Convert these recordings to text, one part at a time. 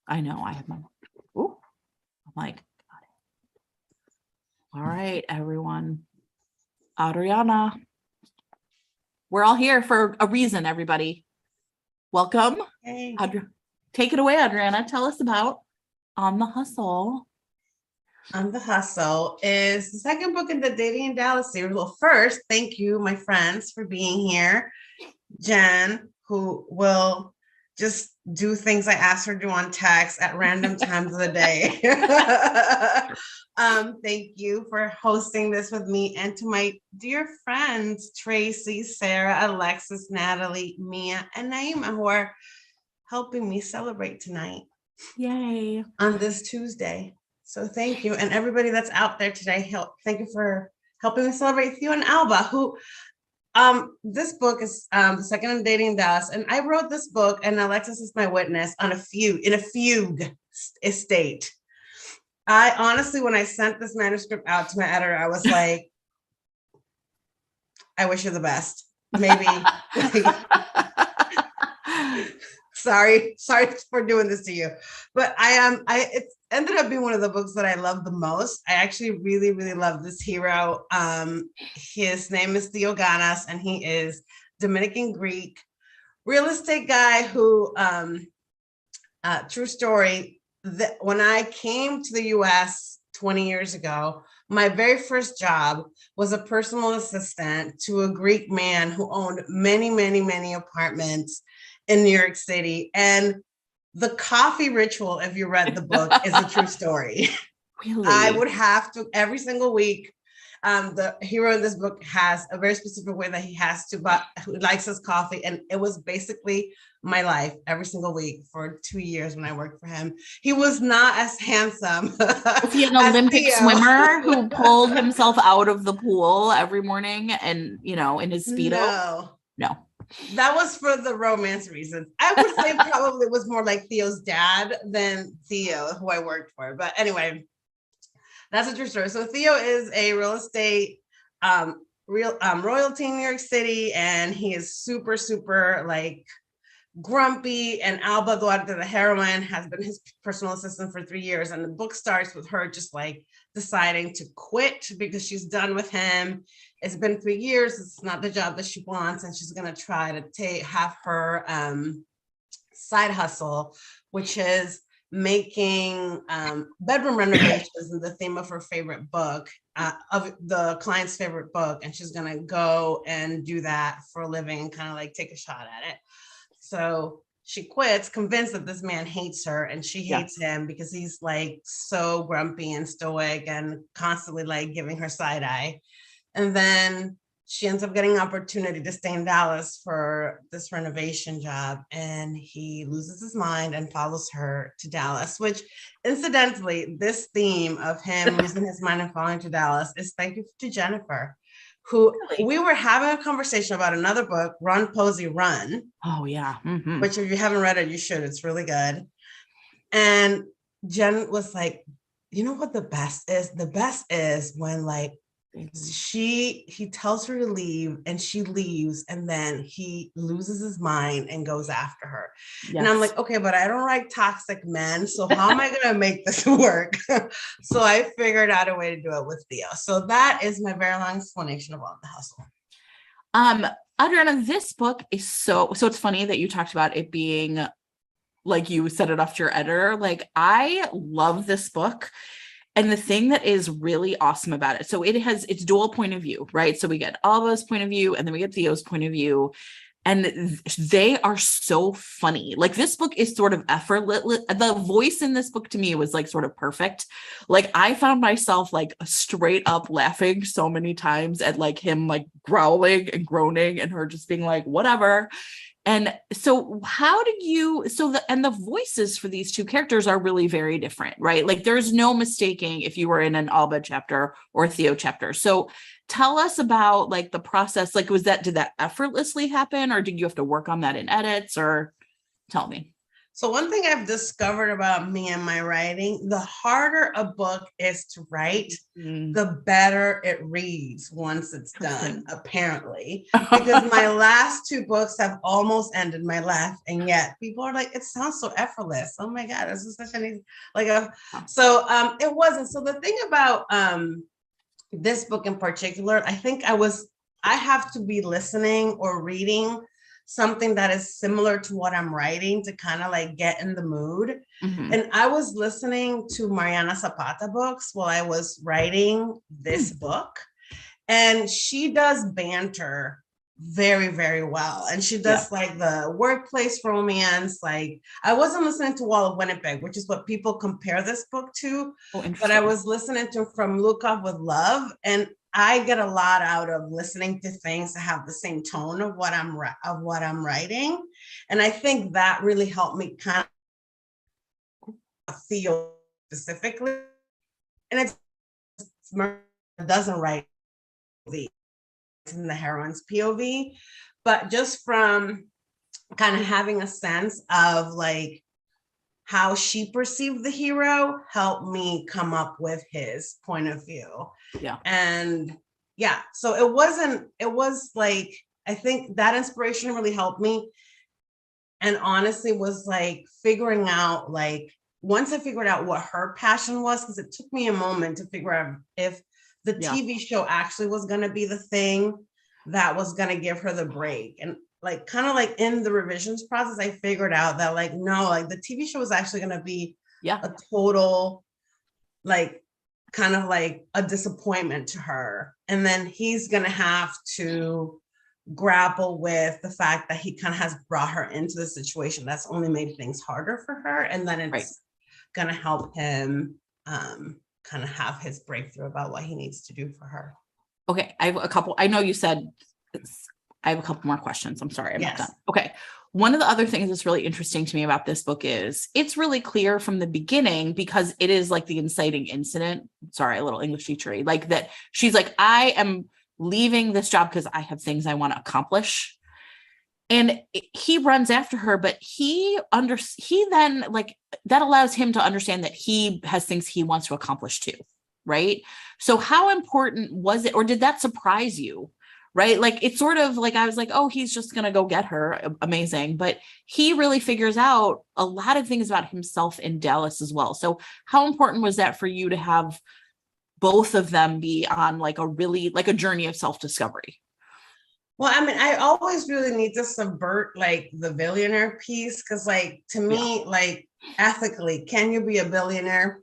I know I have my, ooh, I'm like, got it. All right, everyone. Adriana. We're all here for a reason, everybody. Welcome. Hey. Take it away, Adriana. Tell us about On the Hustle. On the Hustle is the second book in the Dating in Dallas series. Well, first, thank you, my friends, for being here. Jen, who will just do things I ask her to do on text at random times of the day. Thank you for hosting this with me, and to my dear friends, Tracy, Sarah, Alexis, Natalie, Mia, and Naima, who are helping me celebrate tonight. Yay. On this Tuesday. So thank you. And everybody that's out there today, thank you for helping me celebrate Theo and Alba, who this book is the second in Dating in Dallas. And I wrote this book, and Alexis is my witness, in a fugue estate. I honestly, when I sent this manuscript out to my editor, I was like, I wish you the best. Maybe. Sorry for doing this to you, but it ended up being one of the books that I love the most. I actually really, really love this hero. His name is Theo Ganas, and he is Dominican Greek real estate guy who, true story, when I came to the US 20 years ago, my very first job was a personal assistant to a Greek man who owned many, many, many apartments in New York City. And the coffee ritual, if you read the book, is a true story. Really? I would have to every single week. The hero in this book has a very specific way that he likes his coffee. And it was basically my life every single week for 2 years when I worked for him. He was not as handsome. Was he an Olympic swimmer who pulled himself out of the pool every morning and, in his Speedo? No. That was for the romance reasons. I would say probably was more like Theo's dad than Theo, who I worked for. But anyway, that's a true story. So Theo is a real estate royalty in New York City, and he is super, super grumpy. And Alba Duarte, the heroine, has been his personal assistant for 3 years. And the book starts with her just deciding to quit because she's done with him. It's been 3 years. It's not the job that she wants. And she's going to try to have her side hustle, which is making bedroom renovations, and the theme of her favorite book, of the client's favorite book. And she's going to go and do that for a living and kind of take a shot at it. So she quits, convinced that this man hates her, and she hates him because he's so grumpy and stoic and constantly giving her side eye. And then she ends up getting an opportunity to stay in Dallas for this renovation job, and he loses his mind and follows her to Dallas, which incidentally, this theme of him losing his mind and falling to Dallas is thank you to Jennifer, who we were having a conversation about another book, Run, Posey, Run. Oh, yeah. Mm-hmm. Which if you haven't read it, you should. It's really good. And Jen was like, you know what the best is? The best is when he tells her to leave and she leaves, and then he loses his mind and goes after her. Yes. And I'm like, okay, but I don't like toxic men. So how am I going to make this work? So I figured out a way to do it with Theo. So that is my very long explanation of On the Hustle. Adriana, this book is so it's funny that you talked about it being you set it off to your editor. I love this book. And the thing that is really awesome about it, so it's dual point of view, right? So we get Alba's point of view, and then we get Theo's point of view, and they are so funny. This book is sort of effortless. The voice in this book to me was sort of perfect. I found myself straight up laughing so many times at him growling and groaning, and her just being whatever. And so the voices for these two characters are really very different, right? There's no mistaking if you were in an Alba chapter or a Theo chapter. So tell us about the process. Did that effortlessly happen, or did you have to work on that in edits, or tell me? So one thing I've discovered about me and my writing, the harder a book is to write, the better it reads once it's done, apparently. Because my last two books have almost ended my life, and yet people are like, it sounds so effortless. Oh my God, this is such an easy, it wasn't. So the thing about this book in particular, I have to be listening or reading something that is similar to what I'm writing to kind of like get in the mood. And I was listening to Mariana Zapata books while I was writing this book. And she does banter very, very well. And she does like the workplace romance. Like I wasn't listening to Wall of Winnipeg, which is what people compare this book to. But I was listening to From Lukov with Love. And I get a lot out of listening to things that have the same tone of what I'm writing. And I think that really helped me kind of feel specifically. And it doesn't write in the heroine's POV, but just from kind of having a sense of like how she perceived the hero helped me come up with his point of view. And so it was like, I think that inspiration really helped me. And honestly was like figuring out, like, once I figured out what her passion was, because it took me a moment to figure out if the TV show actually was going to be the thing that was going to give her the break. And like, kind of like in the revisions process, I figured out that like, no, like the TV show was actually going to be a total, like, kind of like a disappointment to her. And then he's going to have to grapple with the fact that he kind of has brought her into the situation that's only made things harder for her. And then it's going to help him kind of have his breakthrough about what he needs to do for her. Okay. I have a couple, I know you said, I have a couple more questions. I'm sorry. I'm not done. Okay. One of the other things that's really interesting to me about this book is it's really clear from the beginning, because it is like the inciting incident. Sorry, a little English teachery, like that. She's like, I am leaving this job because I have things I want to accomplish. And he runs after her, but he then like that allows him to understand that he has things he wants to accomplish too. Right. So how important was it, or did that surprise you? Right. Like it's sort of like, I was like, oh, he's just going to go get her. Amazing. But he really figures out a lot of things about himself in Dallas as well. So how important was that for you to have both of them be on like a really like a journey of self-discovery? Well, I mean, I always really need to subvert like the billionaire piece, because like to me, like ethically, can you be a billionaire?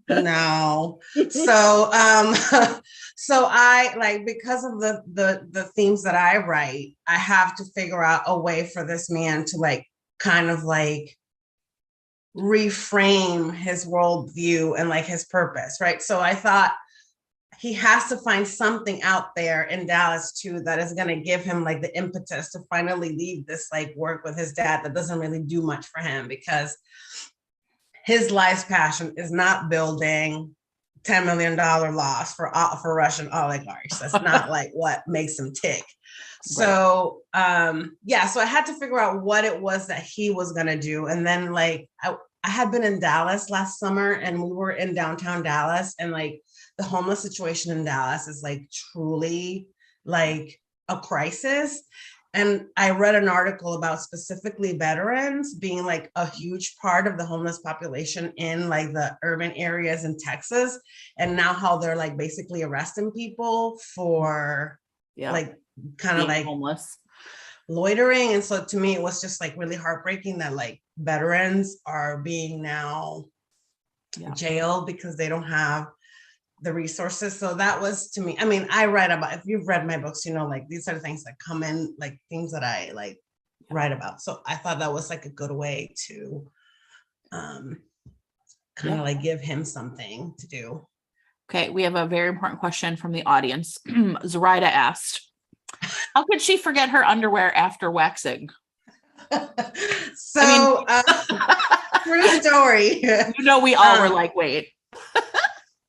No. So so I like, because of the themes that I write, I have to figure out a way for this man to like kind of like reframe his worldview and like his purpose, right? So I thought he has to find something out there in Dallas too that is going to give him like the impetus to finally leave this like work with his dad that doesn't really do much for him, because his life's passion is not building $10 million loss for Russian oligarchs. That's not like what makes him tick. So so I had to figure out what it was that he was going to do. And then like I had been in Dallas last summer, and we were in downtown Dallas, and like the homeless situation in Dallas is like truly like a crisis. And I read an article about specifically veterans being like a huge part of the homeless population in like the urban areas in Texas. And now how they're like basically arresting people for like kind of like homeless loitering. And so to me, it was just like really heartbreaking that like veterans are being now jailed because they don't have the resources. So that was, to me, I mean, I write about, if you've read my books, you know, like these are the things that come in, like things that I like write about. So I thought that was like a good way to kind of like give him something to do. Okay, we have a very important question from the audience. Zoraida asked, how could she forget her underwear after waxing? So true story. You know, we all were like, wait.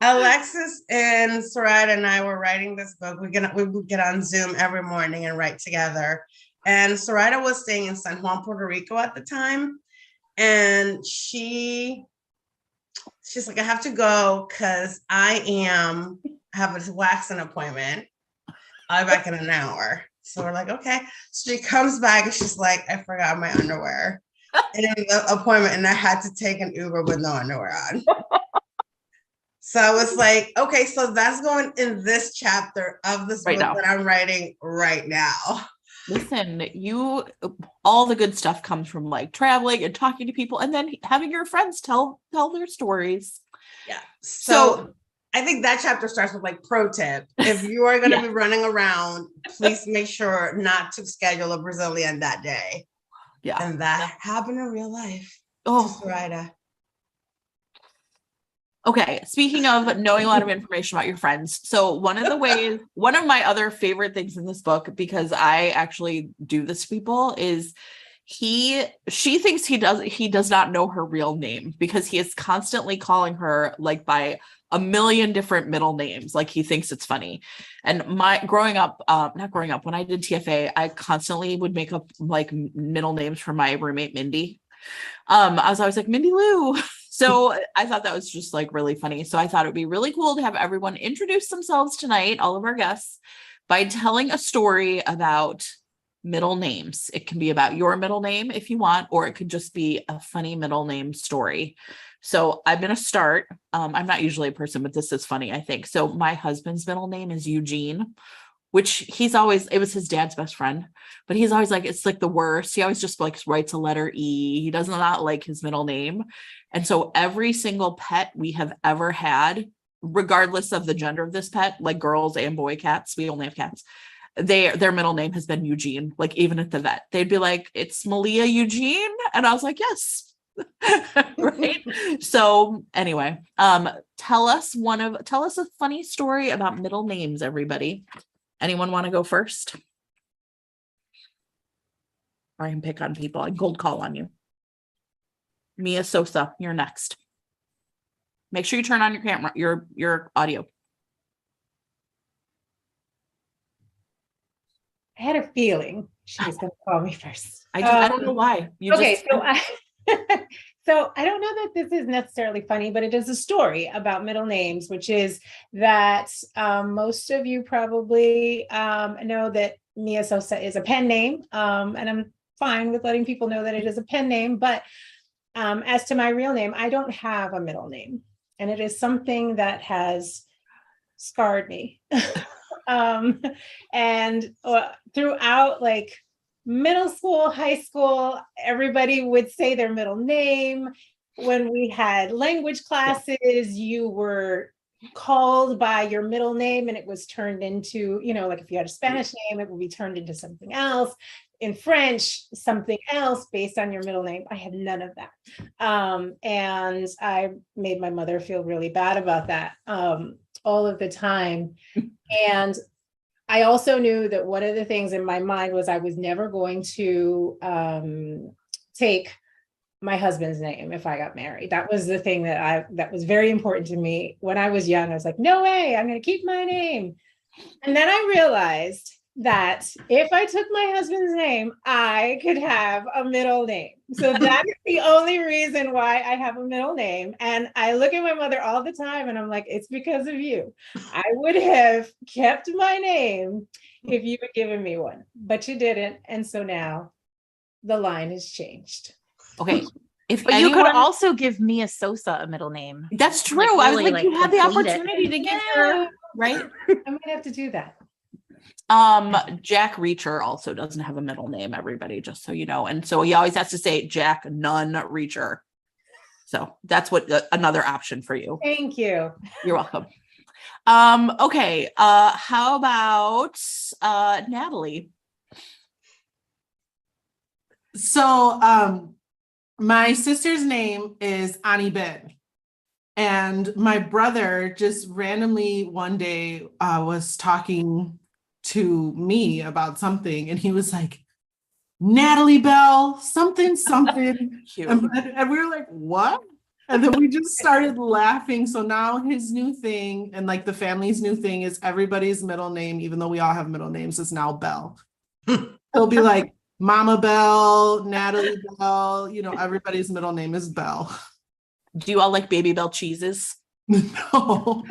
Alexis and Zoraida and I were writing this book. We would get on Zoom every morning and write together. And Zoraida was staying in San Juan, Puerto Rico at the time. And she's like, I have to go because I have a waxing appointment. I'll be back in an hour. So we're like, okay. So she comes back and she's like, I forgot my underwear in the appointment, and I had to take an Uber with no underwear on. So I was like, okay, so that's going in this chapter of this book that I'm writing right now. Listen, all the good stuff comes from like traveling and talking to people and then having your friends tell their stories. Yeah. So I think that chapter starts with like pro tip. If you are going to be running around, please make sure not to schedule a Brazilian that day. Yeah. And that happened in real life. Oh, Zoraida. Okay, speaking of knowing a lot of information about your friends. So one of my other favorite things in this book, because I actually do this to people, is she thinks he does not know her real name because he is constantly calling her like by a million different middle names. Like he thinks it's funny. And when I did TFA, I constantly would make up like middle names for my roommate, Mindy. I was always like, Mindy Lou. So I thought that was just like really funny. So I thought it would be really cool to have everyone introduce themselves tonight, all of our guests, by telling a story about middle names. It can be about your middle name if you want, or it could just be a funny middle name story. So I'm going to start. I'm not usually a person, but this is funny, I think. So my husband's middle name is Eugene, which it was his dad's best friend, but he's always like, it's like the worst. He always just like writes a letter E. He does not like his middle name. And so every single pet we have ever had, regardless of the gender of this pet, like girls and boy cats, we only have cats, their middle name has been Eugene. Like even at the vet, they'd be like, it's Malia Eugene. And I was like, yes. Right. So anyway, tell us a funny story about middle names, everybody. Anyone want to go first? Or I can pick on people. I cold call on you. Mia Sosa, you're next. Make sure you turn on your camera, your audio. I had a feeling she was going to call me first. I don't know why. So I don't know that this is necessarily funny, but it is a story about middle names, which is that most of you probably know that Mia Sosa is a pen name, and I'm fine with letting people know that it is a pen name. But as to my real name, I don't have a middle name, and it is something that has scarred me. And throughout like middle school, high school, everybody would say their middle name. When we had language classes, you were called by your middle name and it was turned into, like if you had a Spanish name, it would be turned into something else. In French, something else based on your middle name. I had none of that. And I made my mother feel really bad about that all of the time. And I also knew that one of the things in my mind was I was never going to take my husband's name if I got married. That was the thing that was very important to me. When I was young, I was like, no way, I'm going to keep my name. And then I realized that if I took my husband's name, I could have a middle name. So that's the only reason why I have a middle name. And I look at my mother all the time and I'm like, it's because of you. I would have kept my name if you had given me one, but you didn't. And so now the line has changed. Okay. But you could also give Mia Sosa a middle name. That's true. Really, I was like, you had the opportunity to give her, right? I'm going to have to do that. Jack Reacher also doesn't have a middle name, everybody, just so you know. And so he always has to say Jack Nunn Reacher. So that's another option for you. Thank you. You're welcome. Okay. How about Natalie? So my sister's name is Annie Ben. And my brother just randomly one day was talking to me about something, and he was like, Natalie Bell, something. And we were like, what? And then we just started laughing. So now his new thing, and like the family's new thing, is everybody's middle name, even though we all have middle names, is now Bell. He'll be like, Mama Bell, Natalie Bell, everybody's middle name is Bell. Do you all like Baby Bell cheeses? No.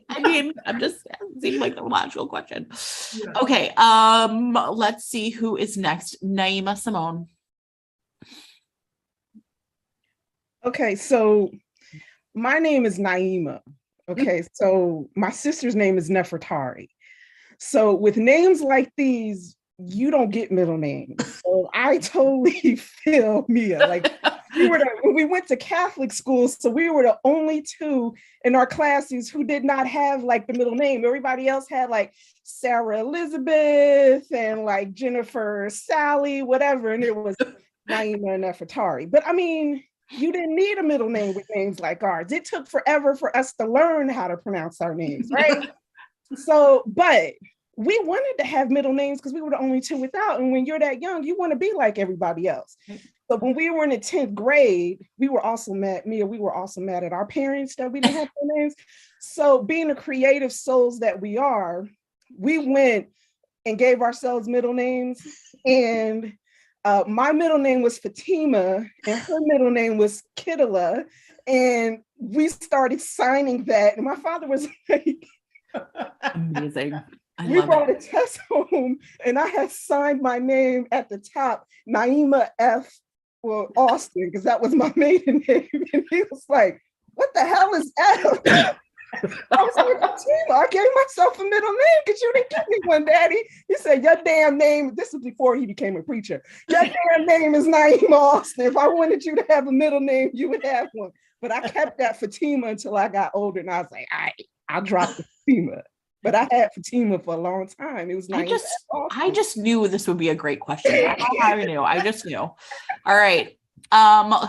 I mean, I'm just it seemed like the logical question. Yeah. Okay, let's see who is next. Naima Simone. Okay, so my name is Naima. Okay, so my sister's name is Nefertari. So with names like these, you don't get middle names. So I totally feel Mia. Like we went to Catholic school, so we were the only two in our classes who did not have like the middle name. Everybody else had like Sarah Elizabeth and like Jennifer Sally, whatever, and it was Naima and Nefertari. But I mean, you didn't need a middle name with names like ours. It took forever for us to learn how to pronounce our names, right? So, but we wanted to have middle names because we were the only two without. And when you're that young, you want to be like everybody else. So when we were in the 10th grade, we were also mad, Mia, we were also mad at our parents that we didn't have their names. So being the creative souls that we are, we went and gave ourselves middle names. And my middle name was Fatima and her middle name was Kittala. And we started signing that. And my father was like, Amazing. we brought a test home and I had signed my name at the top, Naima F. Austin, because that was my maiden name. And he was like, what the hell is F? I was like, Fatima, I gave myself a middle name because you didn't give me one, Daddy. He said, your damn name, this was before he became a preacher. Your damn name is Naima Austin. If I wanted you to have a middle name, you would have one. But I kept that Fatima until I got older and I was like, all right, I'll drop the Fatima. But I had Fatima for a long time. It was nice. I just knew this would be a great question. I just knew. All right.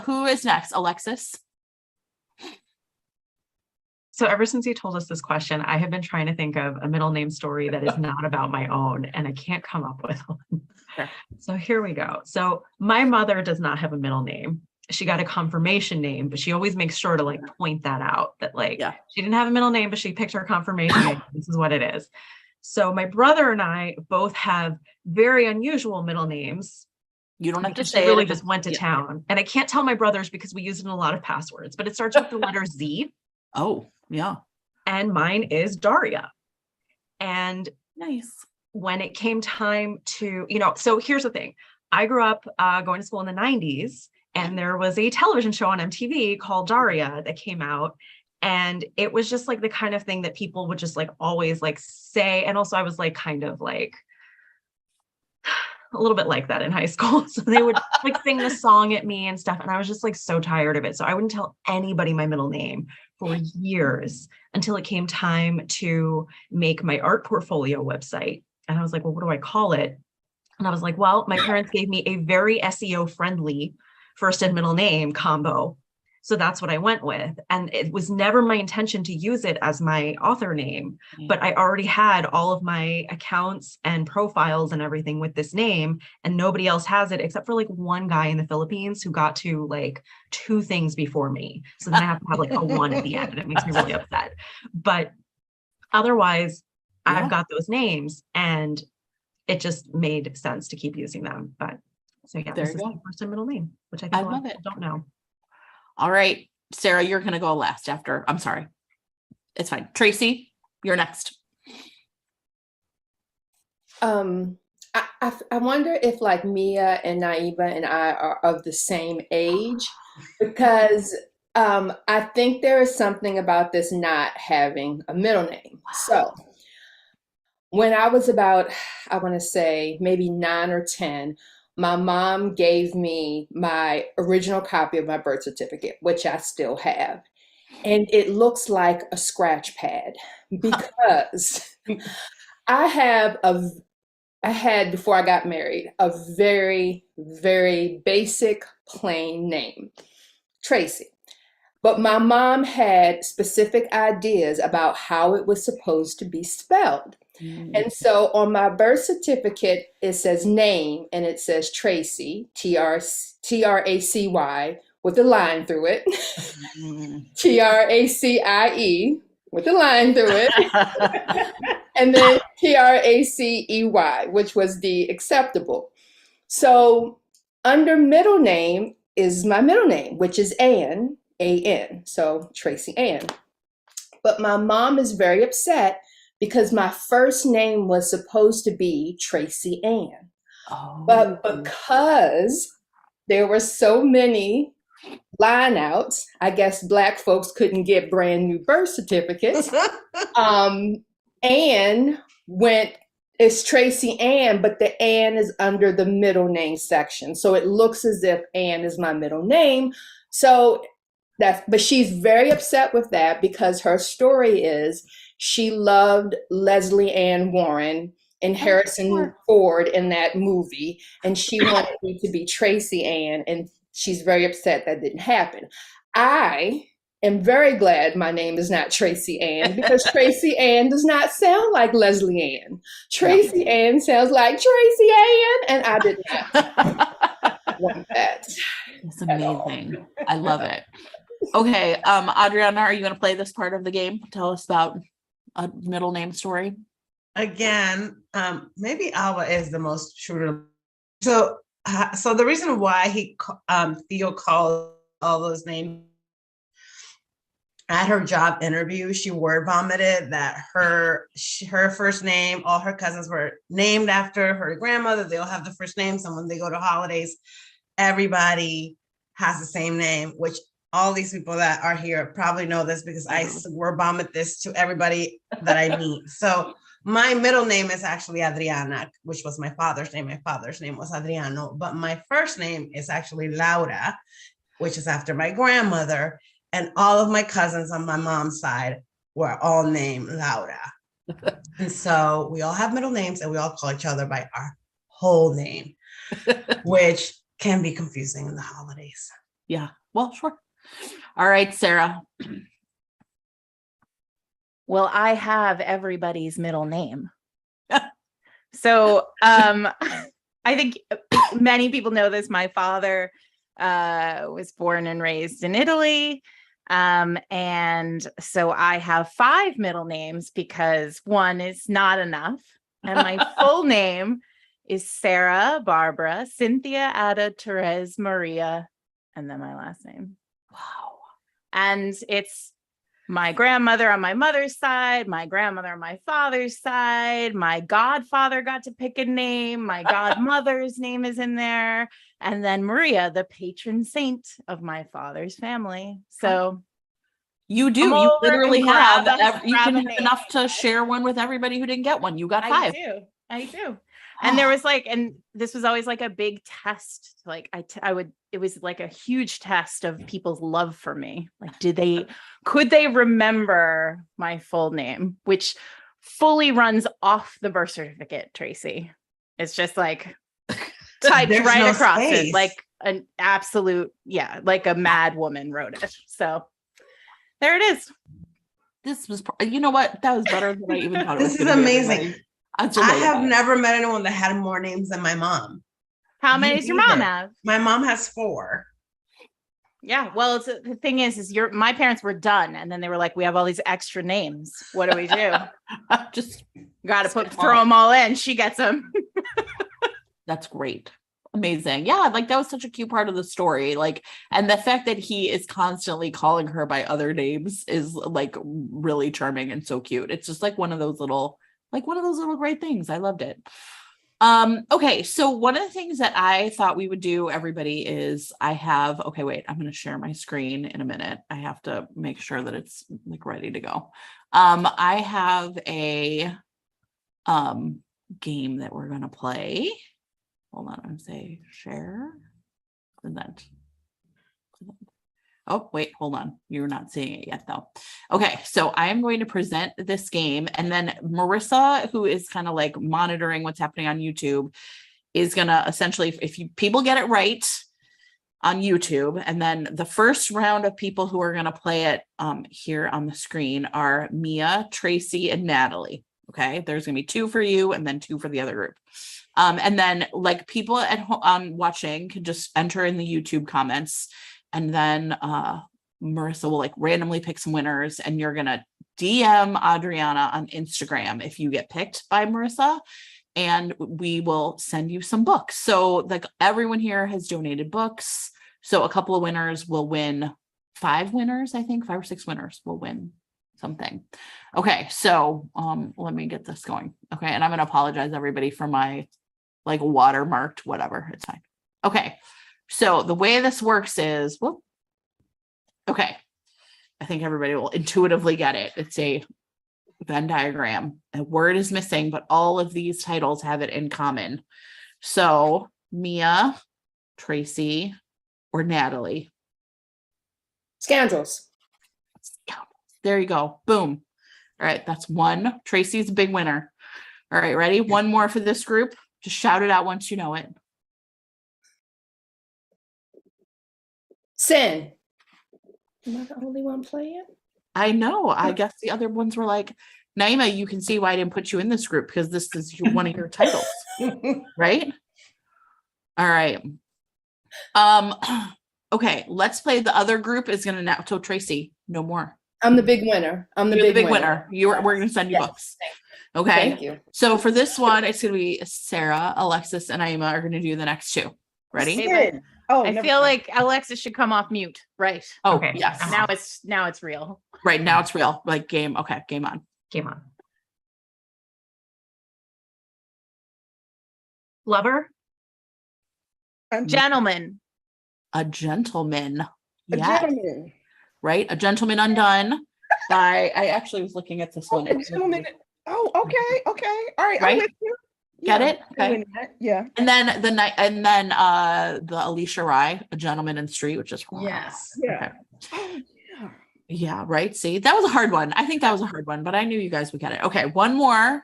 Who is next? Alexis? So ever since you told us this question, I have been trying to think of a middle name story that is not about my own, and I can't come up with one. Sure. So here we go. So my mother does not have a middle name. She got a confirmation name, but she always makes sure to like point that out that like she didn't have a middle name, but she picked her confirmation name. This is what it is. So my brother and I both have very unusual middle names. You don't have to She say really it. just went to town. And I can't tell my brothers because we use it in a lot of passwords, but it starts with the letter Z. Oh, yeah. And mine is Daria. And Nice. when it came time to, so here's the thing. I grew up going to school in the 90s, and there was a television show on MTV called Daria that came out. And it was just like the kind of thing that people would just like always like say. And also I was like kind of like a little bit like that in high school. So they would like sing the song at me and stuff. And I was just like so tired of it. So I wouldn't tell anybody my middle name for years until it came time to make my art portfolio website. And I was like, well, what do I call it? And I was like, well, my parents gave me a very SEO friendly first and middle name combo. So that's what I went with. And it was never my intention to use it as my author name, but I already had all of my accounts and profiles and everything with this name, and nobody else has it except for like one guy in the Philippines who got to like 2 things before me. So then I have to have like a 1 at the end, and it makes me really upset. But otherwise, I've got those names and it just made sense to keep using them. But so yeah, this is my first and middle name, which I think a lot of people don't know. All right, Sarah, you're going to go last after. I'm sorry. It's fine. Tracy, you're next. I wonder if like Mia and Naima and I are of the same age, because I think there is something about this not having a middle name. So when I was about, I want to say maybe 9 or 10, my mom gave me my original copy of my birth certificate, which I still have. And it looks like a scratch pad because I had, before I got married, a very, very basic, plain name, Tracy. But my mom had specific ideas about how it was supposed to be spelled. And so on my birth certificate, it says name and it says Tracy, Tracy, with a line through it, Tracie with a line through it, and then Tracey, which was the acceptable. So under middle name is my middle name, which is Ann, A-N. So Tracy Ann. But my mom is very upset because my first name was supposed to be Tracy Ann. But because there were so many lineouts, I guess Black folks couldn't get brand new birth certificates. Ann it's Tracy Ann, but the Ann is under the middle name section. So it looks as if Ann is my middle name. So but she's very upset with that because her story is she loved Leslie Ann Warren and Harrison Ford in that movie, and she wanted me to be Tracy Ann, and she's very upset that didn't happen. I am very glad my name is not Tracy Ann because Tracy Ann does not sound like Leslie Ann. Tracy Ann sounds like Tracy Ann, and I did not want that. It's amazing. I love it. Okay, Adriana, are you going to play this part of the game? Tell us about a middle name story. Again, maybe Alba is the most true to. So the reason why Theo called all those names at her job interview, she word vomited that her first name, all her cousins were named after her grandmother. They all have the first name. So when they go to holidays, everybody has the same name, which all these people that are here probably know this because I word vomit this to everybody that I meet. So my middle name is actually Adriana, which was my father's name. My father's name was Adriano, but my first name is actually Laura, which is after my grandmother. And all of my cousins on my mom's side were all named Laura. And so we all have middle names and we all call each other by our whole name, which can be confusing in the holidays. Yeah, well, sure. All right, Sarah. Well, I have everybody's middle name. So I think many people know this. My father was born and raised in Italy. And so I have 5 middle names because one is not enough. And my full name is Sarah, Barbara, Cynthia, Ada, Therese, Maria, and then my last name. Wow. And it's my grandmother on my mother's side, my grandmother on my father's side, my godfather got to pick a name, my godmother's name is in there, and then Maria, the patron saint of my father's family. So you literally have, you can have enough to share one with everybody who didn't get one. You got 5. I do. And there was and this was always like a big test. Like it was like a huge test of people's love for me. Like, could they remember my full name, which fully runs off the birth certificate, Tracy. It's just like typed right across it, like an absolute, like a mad woman wrote it. So there it is. This was, you know what? That was better than I even thought it was. This is amazing. I have never met anyone that had more names than my mom. How many does your mom have? My mom has 4. Yeah, well, the thing is my parents were done, and then they were like, "We have all these extra names. What do we do? Just got to throw them all in. She gets them." That's great. Amazing. Yeah, like that was such a cute part of the story. Like, and the fact that he is constantly calling her by other names is like really charming and so cute. It's just like one of those little great things. I loved it. Okay, so one of the things that I thought we would do, everybody, is I'm going to share my screen in a minute. I have to make sure that it's like ready to go. I have a game that we're going to play. Hold on, I'm going to say share, present. Oh, wait, hold on. You're not seeing it yet though. Okay, so I am going to present this game, and then Marissa, who is kind of like monitoring what's happening on YouTube, is going to essentially, if people get it right on YouTube, and then the first round of people who are going to play it here on the screen are Mia, Tracy, and Natalie. Okay, there's going to be 2 for you and then 2 for the other group. And then like people at home watching can just enter in the YouTube comments. And then Marissa will like randomly pick some winners, and you're going to DM Adriana on Instagram if you get picked by Marissa. and we will send you some books. So like everyone here has donated books. So a couple of winners will win, 5 winners, I think 5 or 6 winners will win something. Okay. So let me get this going. Okay. And I'm going to apologize everybody for my like watermarked, whatever. It's fine. Okay. So the way this works is, well, okay. I think everybody will intuitively get it. It's a Venn diagram. A word is missing, but all of these titles have it in common. So Mia, Tracy, or Natalie. Scoundrels. There you go. Boom. All right. That's 1. Tracy's a big winner. All right. Ready? One more for this group. Just shout it out once you know it. Sin. Am I the only one playing? I know. I guess the other ones were like, Naima, you can see why I didn't put you in this group because this is one of your titles, right? All right. Okay, let's play. The other group is gonna now. So Tracy, no more. I'm the big winner. I'm the You're big the big winner. We're gonna send you Yes. books. Okay. Thank you. So for this one, it's gonna be Sarah, Alexis, and Naima are gonna do the next 2. Ready? Sin. Oh, I never feel mind. like Alexis should come off mute. Right. Oh, Okay. yes. Now it's real. Right now it's real. Like game. Okay, game on. Game on. Lover. Gentleman. A gentleman. A Yes. gentleman. Right. A Gentleman Undone. By I actually was looking at this one. A gentleman. Oh, okay. Okay. All right. Right? I'm with you. Get Yeah, it? I'm Okay. doing that. Yeah. And then the Alicia Rye, A Gentleman in the Street, which is Yes. Yeah. Okay. Oh, yeah. Yeah, right. See, that was a hard one. I think that was a hard one, but I knew you guys would get it. Okay, one more.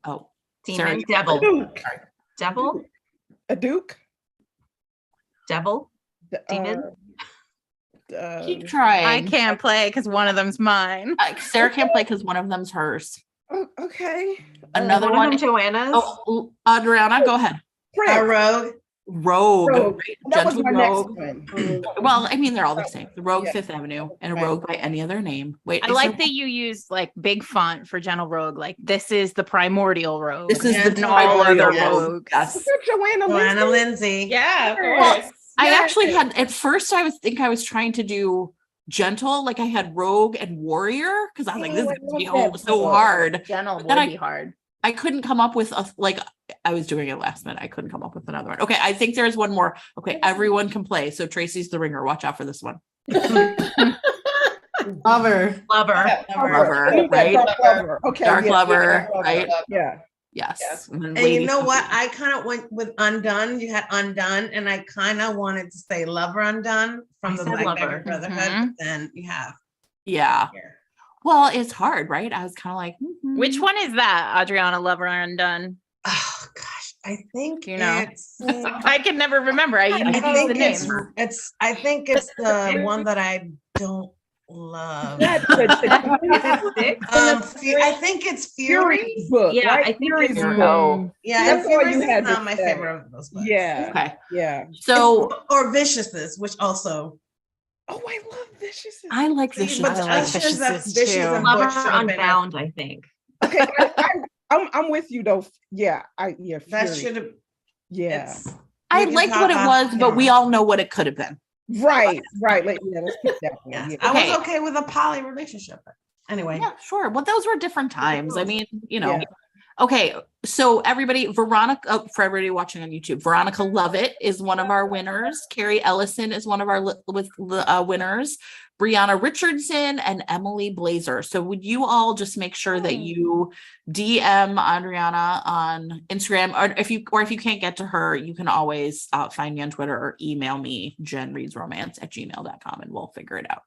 Oh, Sarah, Demon. you- Devil. Duke. Devil. A duke. Devil. Demon? keep trying. I can't play because one of them's mine. Sarah can't play because one of them's hers. Okay. Another One one. of them Joanna's. Oh, Adriana, go ahead. A rogue. Rogue. Rogue. Right? That was Gentle my Rogue. next one. Well, I mean, they're all the same. The Rogue Yeah. Fifth Avenue and a Right. Rogue by any other name. Wait, I is like there- that you use like big font for Gentle Rogue. Like this is the primordial rogue. This is Yeah, the it's all primordial other Rogue. rogues. Yes. Joanna Joanna Lindsay. Lindsay. Yeah, of Well, course. I Yeah. actually had at first I was trying to do gentle, like I had rogue and warrior because I was like, this Oh, is I gonna be love that so book. hard. Gentle Then would I- be hard. I couldn't come up with I was doing it last minute. I couldn't come up with another one. Okay, I think there's one more. Okay, everyone can play. So Tracy's the ringer. Watch out for this one. Lover. Lover. Lover, right? Dark lover. Okay. Dark yeah, lover, yeah, right? Yeah. Yes. And, then And you Lady know what? Something. I kind of went with Undone. You had Undone, and I kind of wanted to say Lover Undone from I the said Black Lover. Diamond Brotherhood. Mhm. But then you have Yeah. here. Well, it's hard, right? I was kind of like, Which one is that, Adriana Lover Undone? Oh gosh, I think You know. it's. I can never remember. I I use the think name. I think it's the one that I don't love. That's the I think it's Fury. Fury's book. Yeah, right? I think Fury's it's- book. No. Yeah, That's and all Fury you is had to not my say. favorite of those books. Yeah. Okay. Yeah. So Or Viciousness, which also. Oh, I love Vicious. I like See, Vicious. but I like Usher's that Viciousness Vicious too. and Lover Butch should have been Unbound, I think. Okay, I'm with you though. Yeah, yeah. That Fury. should have. Yeah. I we can liked talk what it off was, but we camera. all know what it could have been. Right. Like, yeah, let's pick that one. Yes. Yeah. I Okay. was okay with a poly relationship. Anyway. Yeah, sure. Well, those were different times. I mean, you know. Yeah. Okay, so everybody, Veronica, for everybody watching on YouTube, Veronica Lovett is one of our winners. Carrie Ellison is one of our winners. Brianna Richardson and Emily Blazer. So would you all just make sure that you DM Adriana on Instagram, or if you can't get to her, you can always find me on Twitter or email me, jenreadsromance@gmail.com, and we'll figure it out.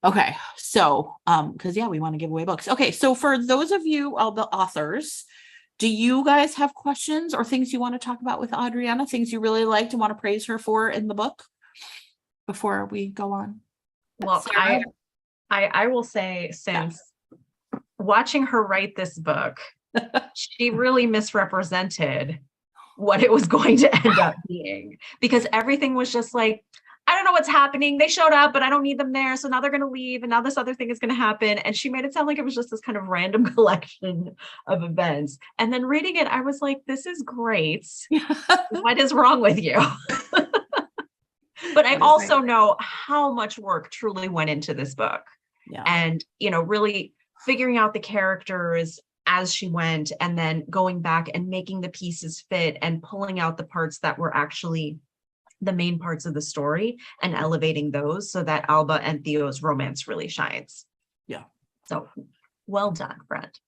Okay, so because we want to give away books. Okay, so for those of you, all the authors, do you guys have questions or things you want to talk about with Adriana? Things you really liked and want to praise her for in the book before we go on? Well, Sarah? I will say, since watching her write this book, she really misrepresented what it was going to end up being, because everything was just like, I don't know what's happening. They showed up, but I don't need them there. So now they're going to leave. And now this other thing is going to happen. And she made it sound like it was just this kind of random collection of events. And then reading it, I was like, this is great. What is wrong with you? But I also know how much work truly went into this book. Yeah. And, really figuring out the characters as she went, and then going back and making the pieces fit and pulling out the parts that were actually the main parts of the story and elevating those so that Alba and Theo's romance really shines. Yeah. So well done, Brent.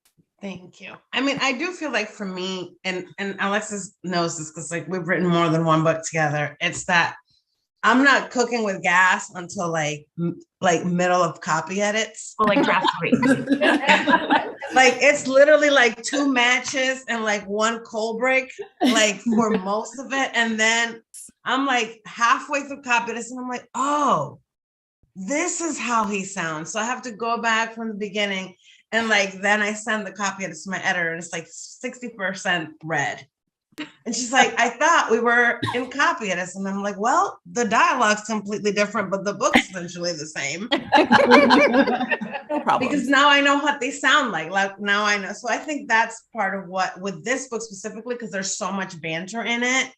Thank you. I mean, I do feel like for me, and Alexis knows this because like we've written more than one book together. It's that I'm not cooking with gas until like middle of copy edits. Well, like draft 3. Like it's literally like 2 matches and like 1 cold break, like for most of it. And then I'm like halfway through copy edits and I'm like, oh, this is how he sounds. So I have to go back from the beginning and like then I send the copy edits to my editor and it's like 60% read. And she's like, I thought we were in copy edits. And I'm like, well, the dialogue's completely different, but the book's essentially the same. No problem. Because now I know what they sound like. Like now I know. So I think that's part of what with this book specifically, because there's so much banter in it.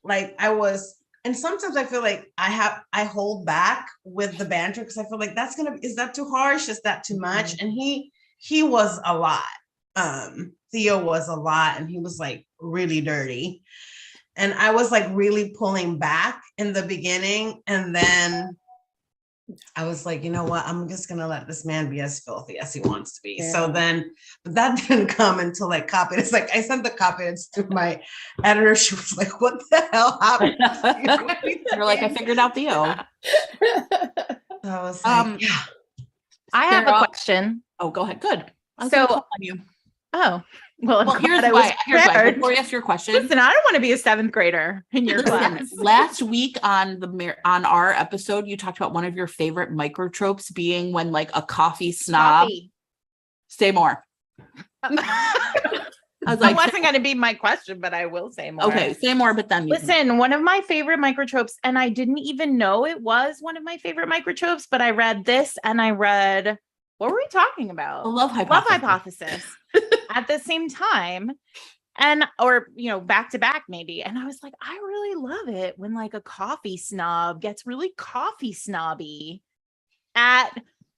Like and sometimes I feel like I hold back with the banter because I feel like is that too harsh? Is that too much? And he was a lot. Theo was a lot and he was like really dirty. And I was like really pulling back in the beginning. And then I was like, you know what? I'm just going to let this man be as filthy as he wants to be. Yeah. So then, but that didn't come until like copy. It's like, I sent the copy to my editor. She was like, what the hell happened? You're like, I figured out Theo. So I was like, yeah. I have a question. Oh, go ahead. Good. So, on you. Oh, well, here's why. Before you ask your question. Listen, I don't want to be a 7th grader in your class. Last week on our episode, you talked about one of your favorite microtropes being when like a coffee snob. Say more. I was like, that wasn't going to be my question, but I will say more. Okay, say more, but then listen, one of my favorite microtropes, and I didn't even know it was one of my favorite microtropes, but I read this and I read, what were we talking about? The love hypothesis. At the same time, or back to back maybe. And I was like, I really love it when like a coffee snob gets really coffee snobby at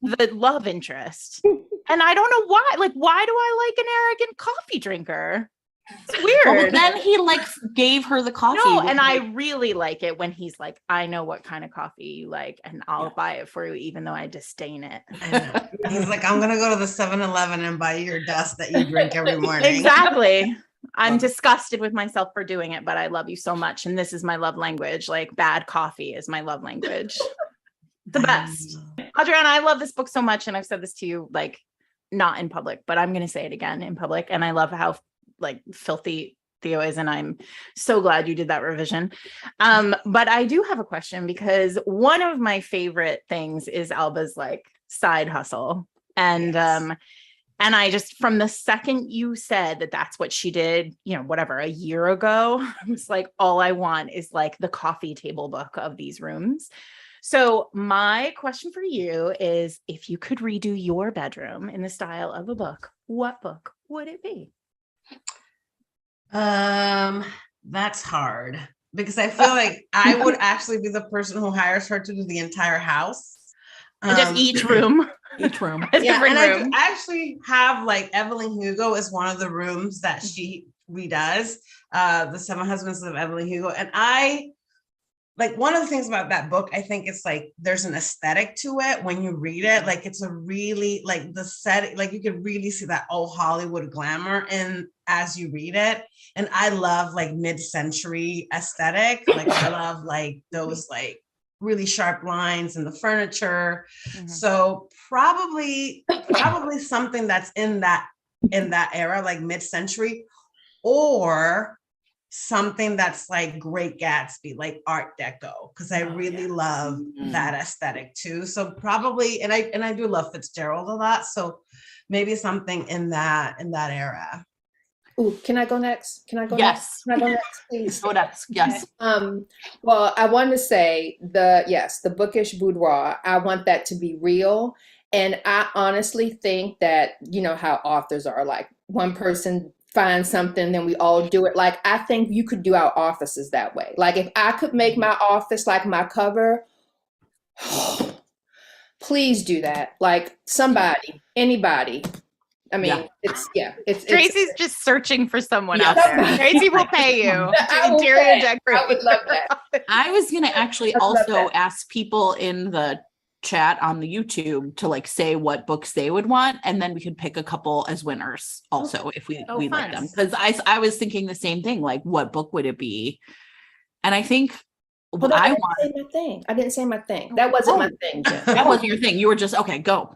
the love interest. And I don't know why. Like, why do I like an arrogant coffee drinker? It's weird. Well, then he like gave her the coffee. No, and I really like it when he's like, I know what kind of coffee you like, and I'll buy it for you, even though I disdain it. He's like, I'm gonna go to the 7-Eleven and buy you your dust that you drink every morning. Exactly. I'm disgusted with myself for doing it, but I love you so much. And this is my love language. Like bad coffee is my love language. The best. Adriana, I love this book so much. And I've said this to you, like not in public, but I'm going to say it again in public. And I love how like filthy Theo is. And I'm so glad you did that revision. But I do have a question because one of my favorite things is Alba's like side hustle. And, and I just, from the second you said that that's what she did, whatever, a year ago, I was like, all I want is like the coffee table book of these rooms. So my question for you is, if you could redo your bedroom in the style of a book, what book would it be? That's hard because I feel like I would actually be the person who hires her to do the entire house. Just each room. Each room. Yeah, and I actually have like Evelyn Hugo is one of the rooms that she redoes, the 7 Husbands of Evelyn Hugo. And I like one of the things about that book, I think it's like there's an aesthetic to it when you read it. Like it's a really like the set, like you can really see that old Hollywood glamour in as you read it. And I love like mid-century aesthetic. Like I love like those like really sharp lines in the furniture. Mm-hmm. So probably something that's in that era, like mid-century, or something that's like Great Gatsby, like Art Deco, because I really love that aesthetic too. So probably, and I do love Fitzgerald a lot. So maybe something in that era. Ooh, can I go next? Can I go Yes. next? Can I go next, please? Go next. Yes. Well, I want to say the bookish boudoir, I want that to be real. And I honestly think that, you know how authors are, like one person finds something, then we all do it. Like, I think you could do our offices that way. Like, if I could make my office like my cover, please do that. Like, somebody, anybody. I mean, Yeah. it's Tracy's just searching for someone Yeah. out there. Tracy will pay you I to will interior pay. decorate. I would love that. I was gonna actually I love also that. ask people in the chat on the YouTube to like say what books they would want, and then we could pick a couple as winners also if we Oh, we like fun. them. Because I was thinking the same thing, like what book would it be? And I think Hold on, I I want didn't say my thing. I didn't say my thing. That wasn't my thing, Jen. that wasn't your thing. You were just okay, go.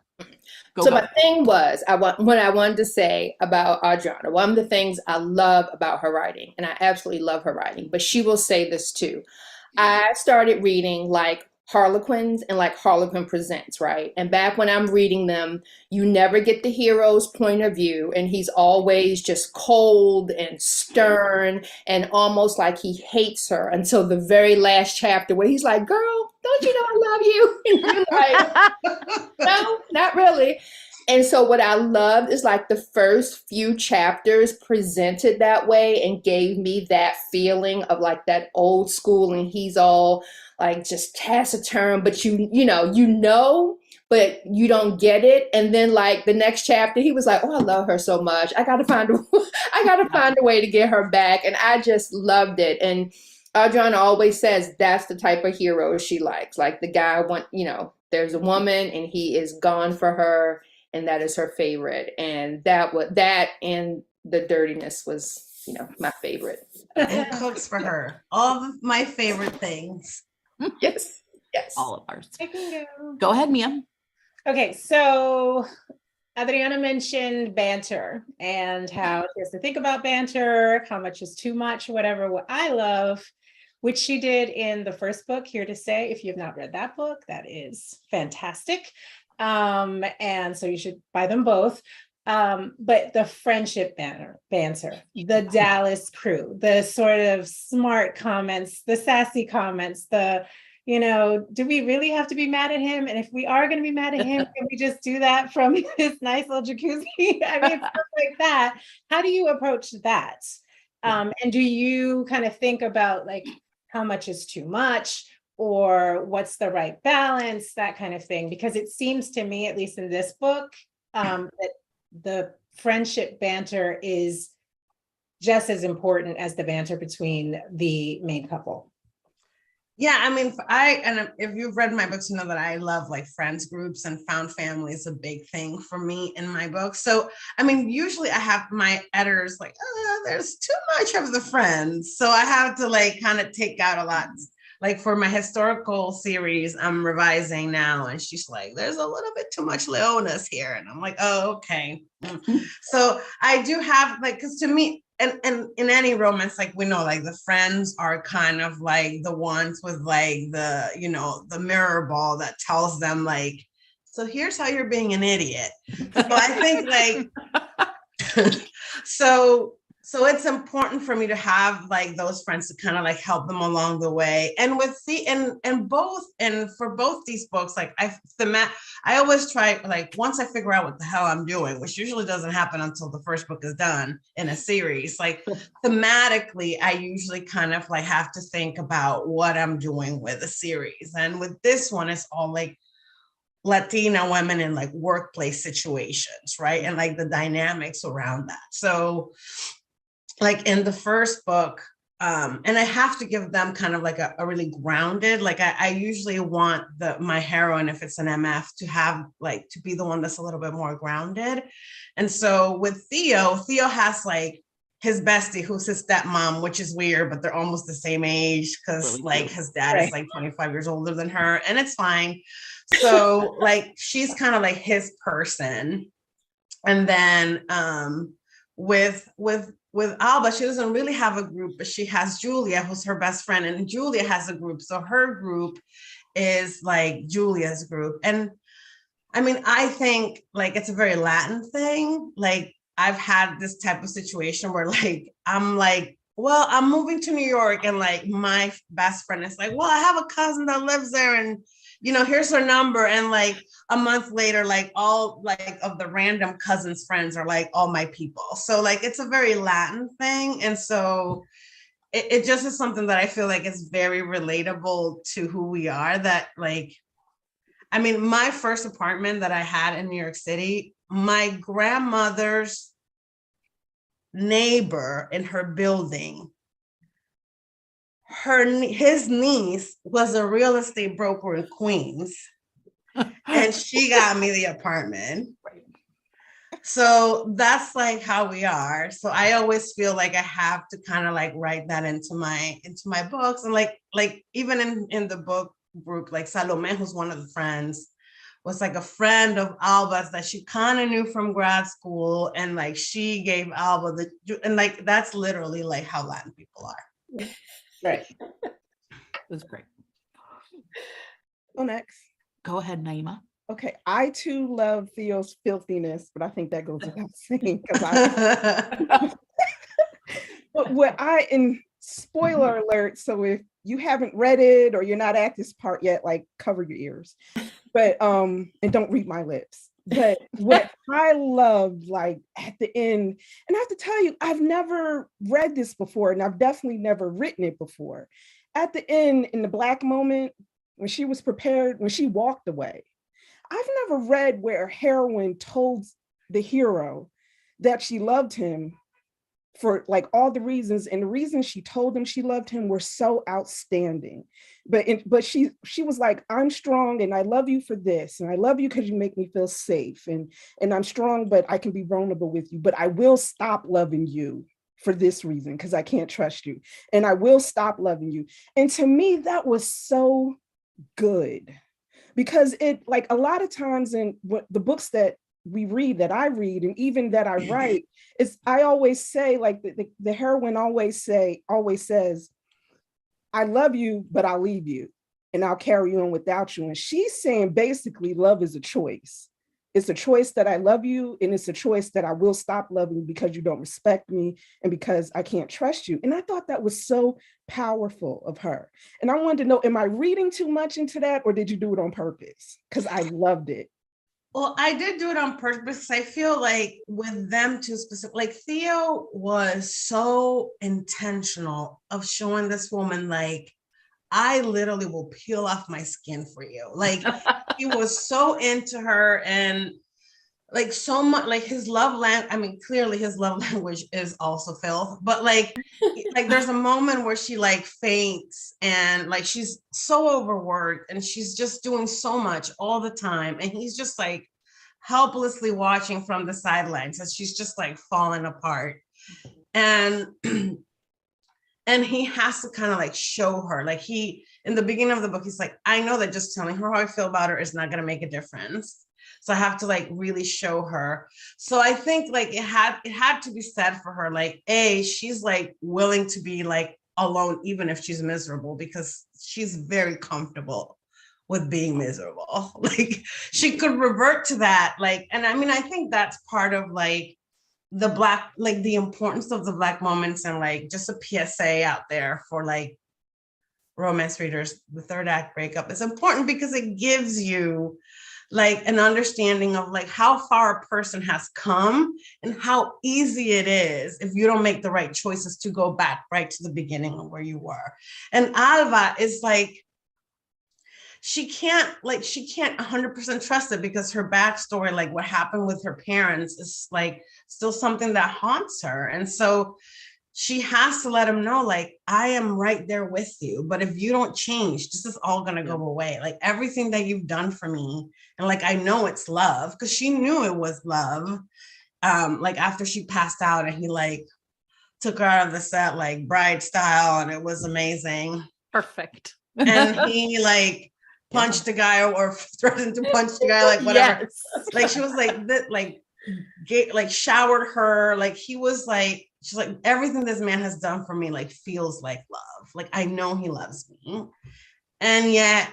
So my thing was, what I wanted to say about Audriana, one of the things I love about her writing, and I absolutely love her writing, but she will say this too. I started reading like Harlequins and like Harlequin Presents, right? And back when I'm reading them, you never get the hero's point of view, and he's always just cold and stern and almost like he hates her until the very last chapter where he's like, girl, don't you know I love you? And you're like, no, not really. And so what I loved is like the first few chapters presented that way and gave me that feeling of like that old school, and he's all like just taciturn, but you know, but you don't get it. And then like the next chapter, he was like, oh, I love her so much. I gotta find a way to get her back. And I just loved it. And Audriana always says that's the type of hero she likes. Like the guy there's a woman and he is gone for her, and that is her favorite. And that and the dirtiness was, my favorite. And cooks for her. All of my favorite things. Yes. All of ours. I can go. Go ahead, Mia. Okay, so Adriana mentioned banter and how she has to think about banter, how much is too much, whatever. What I love, which she did in the first book, Here to Stay. If you have not read that book, that is fantastic. And so you should buy them both. But the friendship banter, the Dallas crew, the sort of smart comments, the sassy comments, do we really have to be mad at him? And if we are going to be mad at him, can we just do that from this nice little jacuzzi? I mean, stuff like that. How do you approach that? And do you kind of think about like how much is too much or what's the right balance, that kind of thing? Because it seems to me, at least in this book, that the friendship banter is just as important as the banter between the main couple. Yeah, I mean, if you've read my books, you know that I love like friends groups, and found family is a big thing for me in my books. So, I mean, usually I have my editors like, there's too much of the friends. So I have to like kind of take out a lot. Like for my historical series, I'm revising now, and she's like, there's a little bit too much Leonas here. And I'm like, oh, okay. So I do have like, because to me, and in any romance, like we know, like the friends are kind of like the ones with like the mirror ball that tells them like, so here's how you're being an idiot. So I think like, so it's important for me to have like those friends to kind of like help them along the way. And with for both these books, like I always try, like once I figure out what the hell I'm doing, which usually doesn't happen until the first book is done in a series, like thematically, I usually kind of like have to think about what I'm doing with a series. And with this one, it's all like Latina women in like workplace situations, right? And like the dynamics around that. So like in the first book, and I have to give them kind of like a really grounded, like I usually want my heroine, if it's an MF, to have like, to be the one that's a little bit more grounded. And so with Theo has like his bestie, who's his stepmom, which is weird, but they're almost the same age because really like his dad is like 25 years older than her, and it's fine. So like, she's kind of like his person. And then with Alba, she doesn't really have a group, but she has Julia, who's her best friend, and Julia has a group. So her group is like Julia's group. And I mean, I think like it's a very Latin thing. Like I've had this type of situation where like I'm like, well, I'm moving to New York, and like my best friend is like, well, I have a cousin that lives there, and here's her number. And like a month later, like all like of the random cousins' friends are like all my people. So like it's a very Latin thing. And so it just is something that I feel like is very relatable to who we are. That like, I mean, my first apartment that I had in New York City, my grandmother's neighbor in her building, his niece was a real estate broker in Queens, and she got me the apartment. So that's like how we are. So I always feel like I have to kind of like write that into my books. And like even in the book group, like Salome, who's one of the friends, was like a friend of Alba's that she kind of knew from grad school, and like she gave Alba and like that's literally like how Latin people are. Right. That's great. Go next. Go ahead, Naima. Okay, I too love Theo's filthiness, but I think that goes without saying because I. But what spoiler alert, so if you haven't read it or you're not at this part yet, like cover your ears, but and don't read my lips. But what I loved, like at the end, and I have to tell you, I've never read this before, and I've definitely never written it before. At the end, in the Black moment, when she was prepared, when she walked away, I've never read where a heroine told the hero that she loved him for like all the reasons, and the reasons she told him she loved him were so outstanding. But she was like, I'm strong and I love you for this, and I love you because you make me feel safe, and I'm strong, but I can be vulnerable with you, but I will stop loving you for this reason because I can't trust you, and I will stop loving you. And to me, that was so good, because it, like, a lot of times in the books that we read, that I read, and even that I write, is I always say, like, the heroine always says, I love you, but I'll leave you and I'll carry on without you. And she's saying basically love is a choice. It's a choice that I love you, and it's a choice that I will stop loving you because you don't respect me and because I can't trust you. And I thought that was so powerful of her. And I wanted to know, am I reading too much into that, or did you do it on purpose? Because I loved it. Well, I did do it on purpose. I feel like with them two specific, like Theo was so intentional of showing this woman, like, I literally will peel off my skin for you. Like he was so into her, and like so much, like his love language. I mean, clearly his love language is also filth, but like there's a moment where she like faints, and like she's so overworked and she's just doing so much all the time. And he's just like helplessly watching from the sidelines as she's just like falling apart. And and he has to kind of like show her, like in the beginning of the book, he's like, I know that just telling her how I feel about her is not going to make a difference. So I have to like really show her. So I think like it had to be said for her, like, she's like willing to be like alone, even if she's miserable, because she's very comfortable with being miserable. Like she could revert to that. Like, and I mean, I think that's part of like the Black, like the importance of the Black moments, and like just a PSA out there for like romance readers. The third act breakup is important because it gives you like an understanding of like how far a person has come and how easy it is if you don't make the right choices to go back right to the beginning of where you were. And Alba is like, she can't 100% trust it because her backstory, like what happened with her parents, is like still something that haunts her. And so she has to let him know, like, I am right there with you, but if you don't change, this is all going to go away. Like everything that you've done for me. And like, I know it's love, because she knew it was love. Like after she passed out and he like took her out of the set, like bride style. And it was amazing. Perfect. And he like punched the guy or threatened to punch the guy, like whatever. Yes. Like she was like that, like showered her. Like he was like, she's like, everything this man has done for me, like feels like love. Like I know he loves me. And yet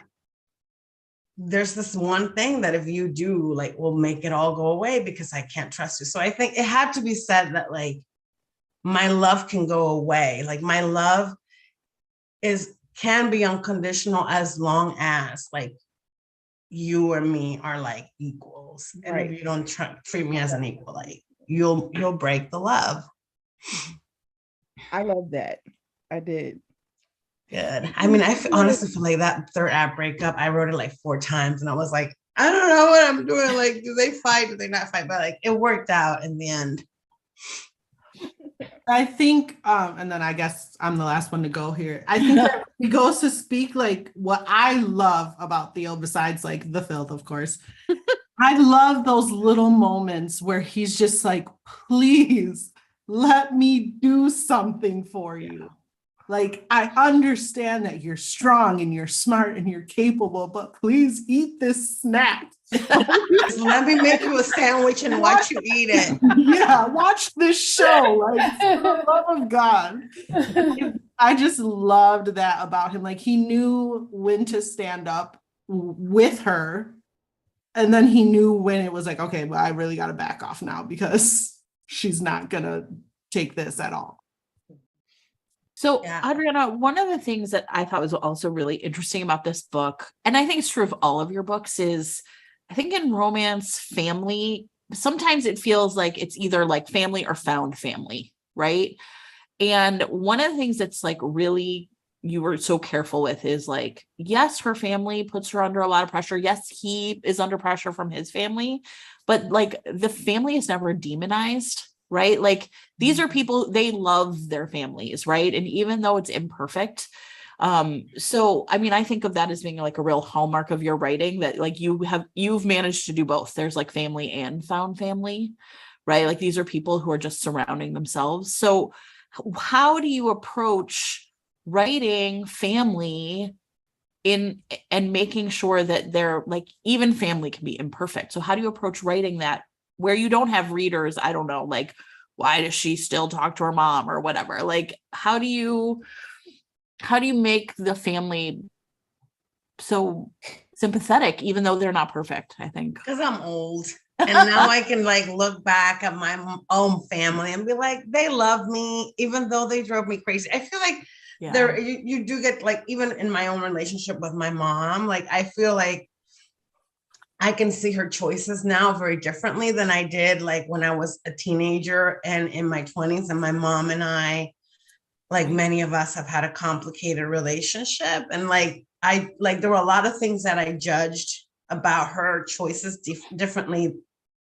there's this one thing that if you do, like, will make it all go away because I can't trust you. So I think it had to be said that like my love can go away. Like my love can be unconditional as long as like you or me are like equals. And Right. if you don't treat me as an equal, like you'll break the love. I love that. I did. Good. I mean, honestly feel like that third act breakup, I wrote it like 4 times and I was like, I don't know what I'm doing. Like, do they fight? Do they not fight? But like, it worked out in the end. I think, and then I guess I'm the last one to go here. I think that he goes to speak like what I love about Theo, besides like the filth, of course. I love those little moments where he's just like, please let me do something for you. Like, I understand that you're strong and you're smart and you're capable, but please eat this snack. Just let me make you a sandwich and watch you eat it. Yeah, watch this show. Like, for the love of God. I just loved that about him. Like, he knew when to stand up with her. And then he knew when it was like, okay, well, I really got to back off now because she's not going to take this at all. So, Yeah. Adriana, one of the things that I thought was also really interesting about this book, and I think it's true of all of your books, is I think in romance, family, sometimes it feels like it's either like family or found family, right? And one of the things that's like really you were so careful with is like, yes, her family puts her under a lot of pressure. Yes, he is under pressure from his family, but like the family is never demonized, right? Like these are people, they love their families, right? And even though it's imperfect, so I mean, I think of that as being like a real hallmark of your writing, that like you've managed to do both. There's like family and found family, right? Like these are people who are just surrounding themselves. So how do you approach writing family in and making sure that they're like, even family can be imperfect? So how do you approach writing that where you don't have readers, I don't know, like, why does she still talk to her mom or whatever? Like, how do you make the family so sympathetic, even though they're not perfect, I think? Because I'm old. And now I can like look back at my own family and be like, they love me, even though they drove me crazy. I feel like you do get like, even in my own relationship with my mom, like I feel like I can see her choices now very differently than I did like when I was a teenager and in my 20s. And my mom and I, like many of us, have had a complicated relationship. And like there were a lot of things that I judged about her choices differently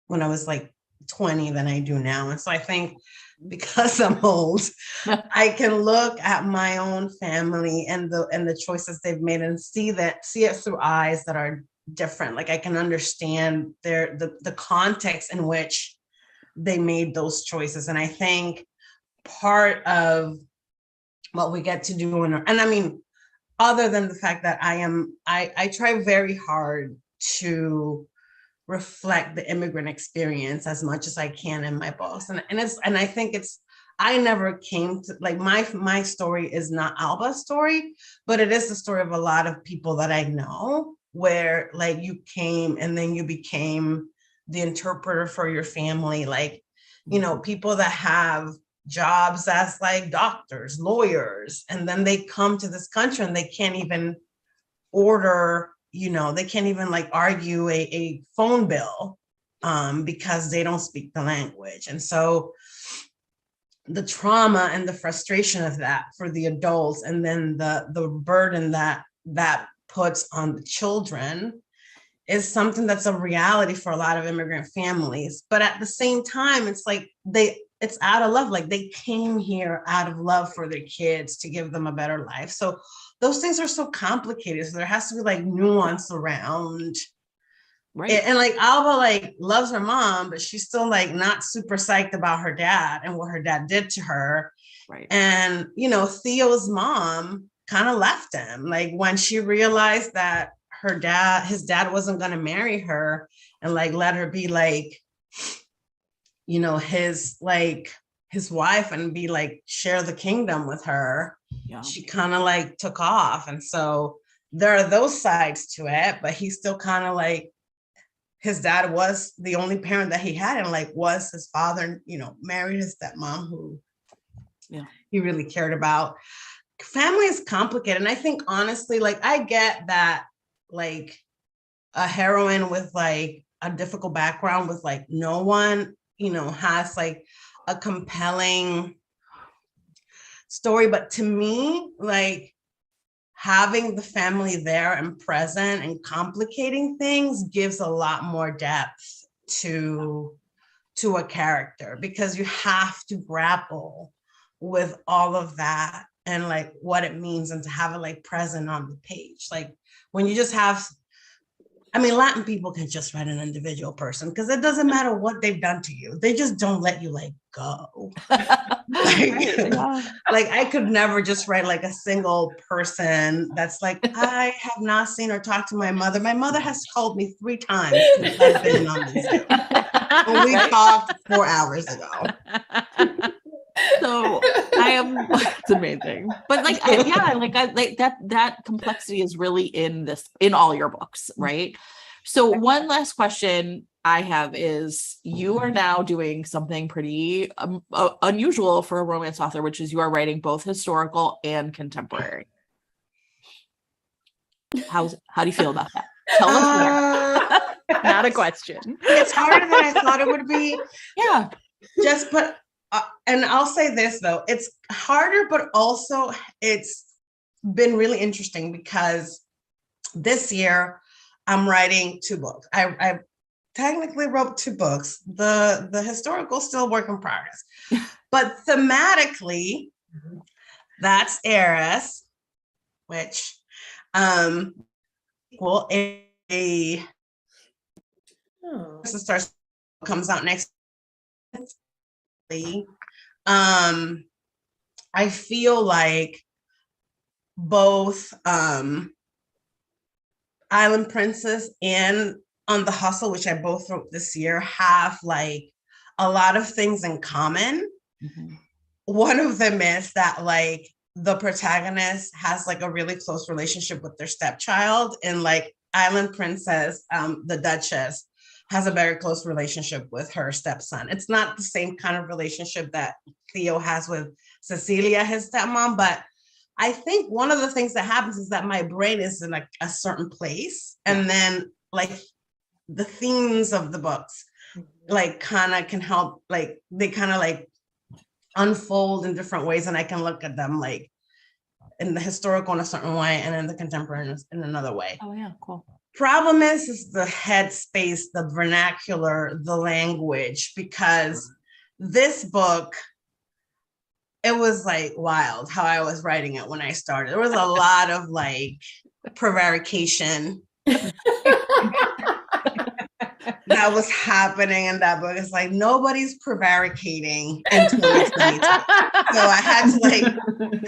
when I was like 20 than I do now. And so I think because I'm old, I can look at my own family and the choices they've made and see it through eyes that are different. Like I can understand the context in which they made those choices. And I think part of what we get to do, and I mean, other than the fact that I try very hard to reflect the immigrant experience as much as I can in my books. And I think I never came to like my story is not Alba's story, but it is the story of a lot of people that I know where like you came and then you became the interpreter for your family. Like, you know, people that have jobs as like doctors, lawyers, and then they come to this country and they can't even order, you know, they can't even like argue a phone bill because they don't speak the language. And so the trauma and the frustration of that for the adults, and then the burden that puts on the children, is something that's a reality for a lot of immigrant families. But at the same time, it's like it's out of love. Like they came here out of love for their kids to give them a better life. So those things are so complicated. So there has to be like nuance around. Right. And like Alba like loves her mom, but she's still like not super psyched about her dad and what her dad did to her. Right. And, you know, Theo's mom kind of left him. Like when she realized that his dad wasn't going to marry her and like let her be like, you know, his wife and be like, share the kingdom with her. Yeah. She kind of like took off. And so there are those sides to it, but he's still kind of like, his dad was the only parent that he had, and like was his father, you know, married his stepmom who he really cared about. Family is complicated. And I think honestly, like I get that like a heroine with like a difficult background with like no one, you know, has like a compelling story. But to me, like having the family there and present and complicating things gives a lot more depth to a character, because you have to grapple with all of that and like what it means, and to have it like present on the page. Like when you just have, I mean, Latin people can just write an individual person because it doesn't matter what they've done to you. They just don't let you like go. Like I could never just write like a single person that's like, I have not seen or talked to my mother. My mother has called me 3 times since I've been on this. And we talked 4 hours ago. So I am, it's amazing. But like, I like that complexity is really in all your books, right? So one last question I have is, you are now doing something pretty unusual for a romance author, which is you are writing both historical and contemporary. How do you feel about that? Tell us more. Not a question. It's harder than I thought it would be. Yeah. Just put, and I'll say this though, it's harder, but also it's been really interesting because this year I'm writing 2 books. I technically wrote 2 books. The historical still work in progress, but thematically, that's Heiress, which well, starts comes out next. I feel like both Island Princess and On the Hustle, which I both wrote this year, have like a lot of things in common. Mm-hmm. One of them is that like the protagonist has like a really close relationship with their stepchild, and like Island Princess, the Duchess, has a very close relationship with her stepson. It's not the same kind of relationship that Theo has with Cecilia, his stepmom, but I think one of the things that happens is that my brain is in like a certain place, and then like the themes of the books like kind of can help, like they kind of like unfold in different ways, and I can look at them like in the historical in a certain way and in the contemporary in another way. Oh yeah, cool. Problem is the headspace, the vernacular, the language, because this book, it was like wild how I was writing it when I started. There was a lot of like prevarication that was happening in that book. It's like nobody's prevaricating in 2022. So I had to like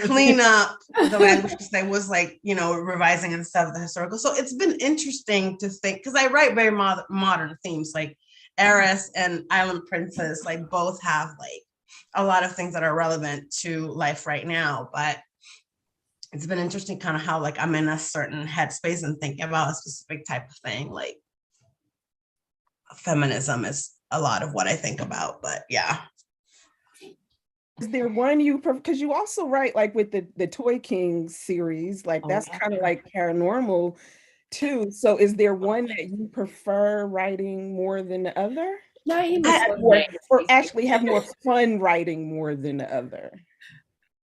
clean up the language because I was like, you know, revising and stuff, the historical. So it's been interesting to think, because I write very modern themes, like Heiress and Island Princess, like both have like a lot of things that are relevant to life right now. But it's been interesting kind of how like I'm in a certain headspace and thinking about a specific type of thing. Like feminism is a lot of what I think about, but yeah. Is there one you, because you also write like with the Toy King series, like that's kind of like paranormal too. So is there one that you prefer writing more than the other? Or actually have more fun writing more than the other?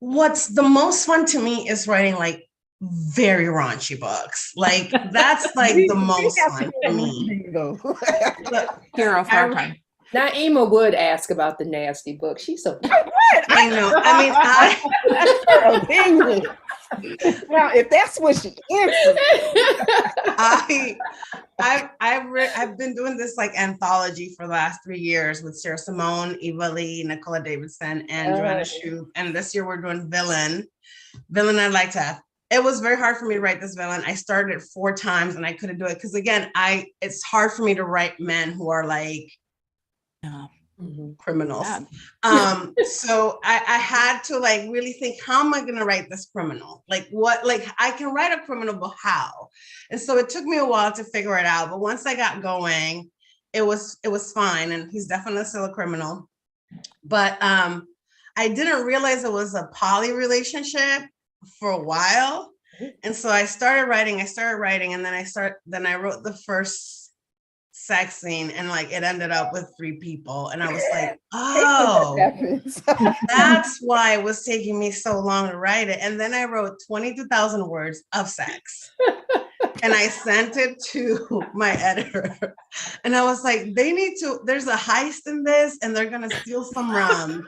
What's the most fun to me is writing like very raunchy books. Like that's like the most fun for me. Hero for our time. Naima would ask about the nasty book. She's so I know. I mean, now, if that's what she answered, I've been doing this like anthology for the last 3 years with Sarah Simone, Eva Lee, Nicola Davidson, and Joanna Shoup. And this year we're doing Villain. I'd like to have. It was very hard for me to write this villain. I started it 4 times and I couldn't do it because again, it's hard for me to write men who are like Mhm. criminals. Yeah. So I had to like really think, how am I going to write this criminal? Like what, like I can write a criminal, but how? And so it took me a while to figure it out. But once I got going, it was fine. And he's definitely still a criminal. But I didn't realize it was a poly relationship for a while. And so I started writing, and then I wrote the first sex scene, and like it ended up with 3 people, and I was like, oh, Happens. that's why it was taking me so long to write it. And then I wrote 22,000 words of sex, and I sent it to my editor, and I was like, there's a heist in this, and they're gonna steal some rum.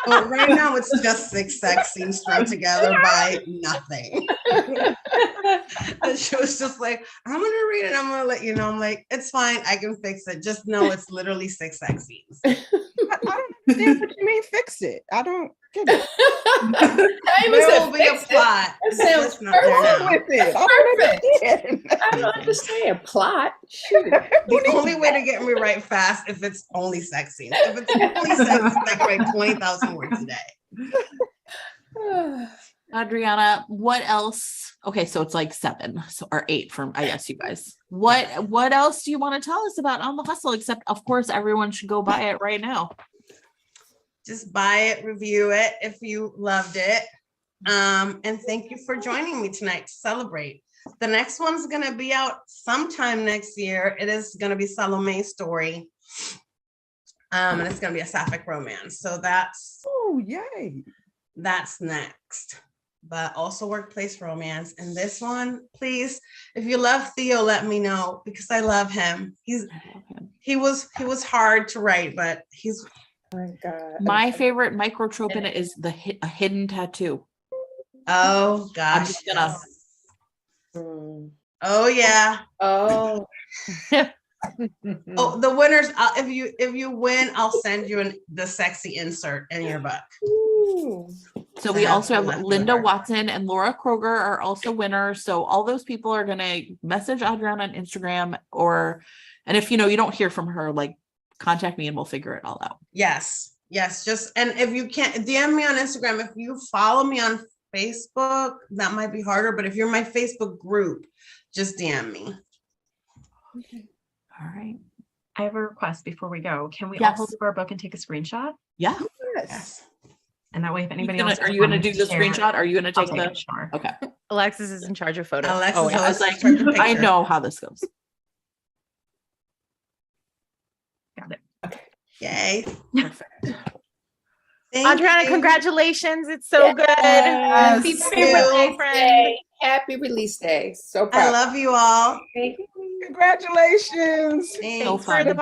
But right now it's just 6 sex scenes strung together by nothing. And she was just like, I'm gonna read it, I'm gonna let you know. I'm like, it's fine, I can fix it. Just know it's literally 6 sex scenes. I don't understand what you mean fix it. I don't get it. There will be a plot. That sounds It's not there What's now. with it? I Perfect. don't understand. I don't understand plot. Shoot. The only way to get me right fast if it's only sex scenes. If it's only sex scenes, I can write 20,000 words a day. Adriana, what else? Okay, so it's like 7 or 8 from, I guess, you guys. What else do you want to tell us about On the Hustle? Except, of course, everyone should go buy it right now. Just buy it, review it if you loved it. And thank you for joining me tonight to celebrate. The next one's gonna be out sometime next year. It is gonna be Salome's story. And it's gonna be a sapphic romance. So that's Oh, yay. next. But also workplace romance. And this one, please, if you love Theo, let me know, because I love him. He was hard to write, but he's Oh my God. My favorite microtrope in it is a hidden tattoo. oh I'm gosh. just gonna. Mm. Oh yeah. Oh, Oh, the winners. If you win, I'll send you the sexy insert in your book. ooh. So we also have Left Linda over. Watson and Laura Kroger are also winners. So all those people are gonna message Adriana on Instagram, and if you don't hear from her, like contact me and we'll figure it all out. Yes. Just, and if you can't, DM me on Instagram. If you follow me on Facebook, that might be harder. But if you're in my Facebook group, just DM me. All right. I have a request before we go. Can we all Yes. hold up our book and take a screenshot? Yeah. Yes. And that way, if anybody else Are has you gonna one do to the share, screenshot? Are you gonna I'll take take the? it, sure. Okay. Alexis is in charge of photos. Alexis Oh, yeah. I was hosts, like, take the I picture. know how this goes. Got it. Yay. Perfect. Thank Adriana, you. congratulations. It's so good. Yes. Happy Thank birthday, you. friend. Happy release day. So I proud. love you all. Congratulations. Thanks. So Thanks for the fun.